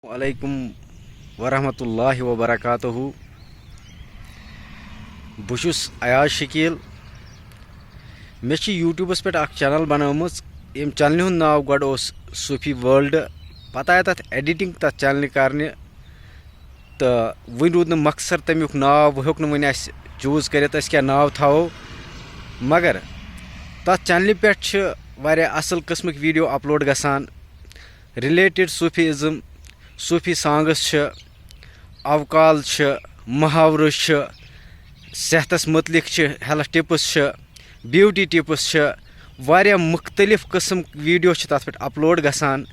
वालेकुम वरहमतुल्लाहि वबरकातुहू। बुशुस अयाज शकील। मे यूट्यूबस पे चैनल बनामच। यम चैनल हुंद नाव गोड ओस सूफी वर्ल्ड। पता आया तथ एडिटिंग तथ चैनल करने तो वन रूद न मकसद तमिक नाव वो हेक वन चूज कर क्या नाव थो, मगर तथ चैनल पे वारिया असल किस्म वीडियो अपलोड गसान रिलेटेड सूफीज़म, सूफी सांग्स, अवकाल, मुहावर, सेहतस मुतलिक, हेल्थ टिप्स, ब्यूटी टिप्स, वारिया मुख्तलिफ किस्म वीडियो तथ पे अपलोड गसान।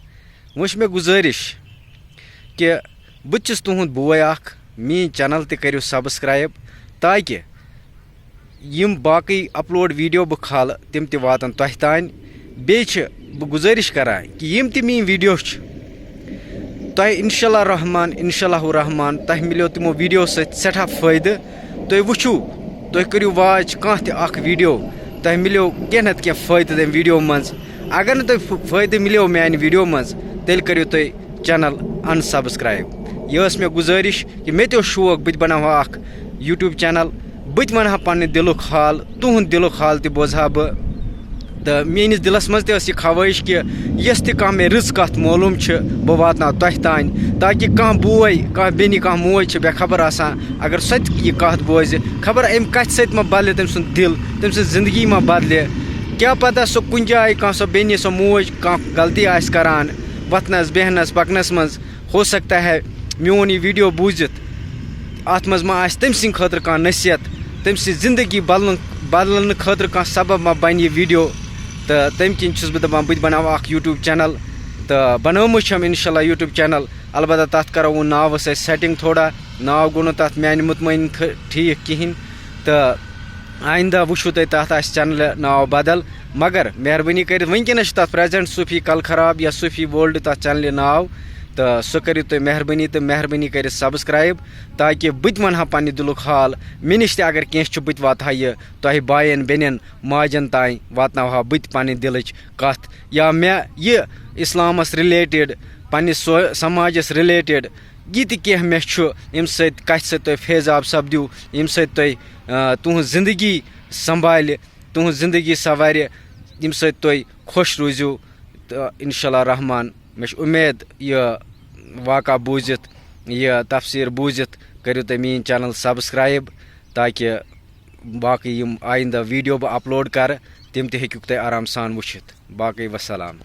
वह मे गुजारिश कि बस तुहद बोय अख, मीन चैनल तू सब्सक्राइब ताकि यम बाकी अपलोड वीडियो बह खाल तम वातन तह तान। बे गुजारिश करान कि यम मीन वीडियो तह इंशाल्लाह रहमान तह मिलो तमो वीडियो सठा फायदे। तुम वुचू, तुम करू वाच कह वीडियो, तह मिलो कह नत कह फायदे तम वीडियो मज। अगर न तुम फायदे मिलो मान वीडियो मज तेल करू तुम चैनल अनसब्सक्राइब। यह मे गुजारिश कि मे तो शौक बत बनाहा अख यूट्यूब चैनल, बत वनहा पन्ने दिलुक हाल, तुहद दिलुक हाल तह बोजहा बह। तो मेनिस दिलस मज यह ख्वाहिश कि यस तह मे रज कत मालूम बह वातना तह तान, ताकि कह बोय, कह बेनि, कह मोज बेखबर आसान, अगर सो यह कत बोज खबर अम कथ सत मा बदले तम सुंद दिल, तम सुंद जिंदगी मा बदले। क्या पता सो कुन जाए कह सो बेनि, सो मोज कह गलती आस करान वथनस बेहनस पकनस मज, हो सकता है मोन यह वीडियो बूजित अत मज मा आस तम सिंद खतर कह नसीहत, तम सिंद जिंदगी बदलन खतर कह सबब मा बन यह वीडियो। तो तम किन बह दपान बत बनाव अख यूट्यूब चैनल। तो बनोमुत छम इंशाल्लाह यूट्यूब चैनल, अलबत्ता तथ करो वो नावस सेटिंग थोड़ा, नाव गो तथ मान मुतमैन ठीक कहें। तो आइंदा वुचू तुम तथ चैनल नाव बदल, मगर मेहरबानी कर वनकस तथ प्रेजेंट सूफी कल खराब या सूफी वर्ल्ड तथ चैनल नाव। तो सो करो तुम मेहरबानी कर सब्सक्राइब ताकि बत वनहा पन्ने दिलुक हाल। मे नश अगर कह बत वातहा यह तह बायन बेन माजन तान वातनहा बत पन्ने दिलच कथ, या मे यह इस्लामस रिलेटेड पन्निस समाजस रिलेटेड यह तह मे यम कथ तुम फैजाब सपदू, यम तुहद जिंदगी संभाल, तुहद जिंदगी सवार, यम तुम खुश रूजू। तो इंशाल्लाह रहमान मे उम्मीद यह वाक़ा बूजित, यह तफसीर बूजित करो तुम मीन चैनल सब्सक्राइब ताकि बाकी यम आइंदा वीडियो बह अपलोड कर तम तक तुम आराम सान वुचित। बाकी वसलाम।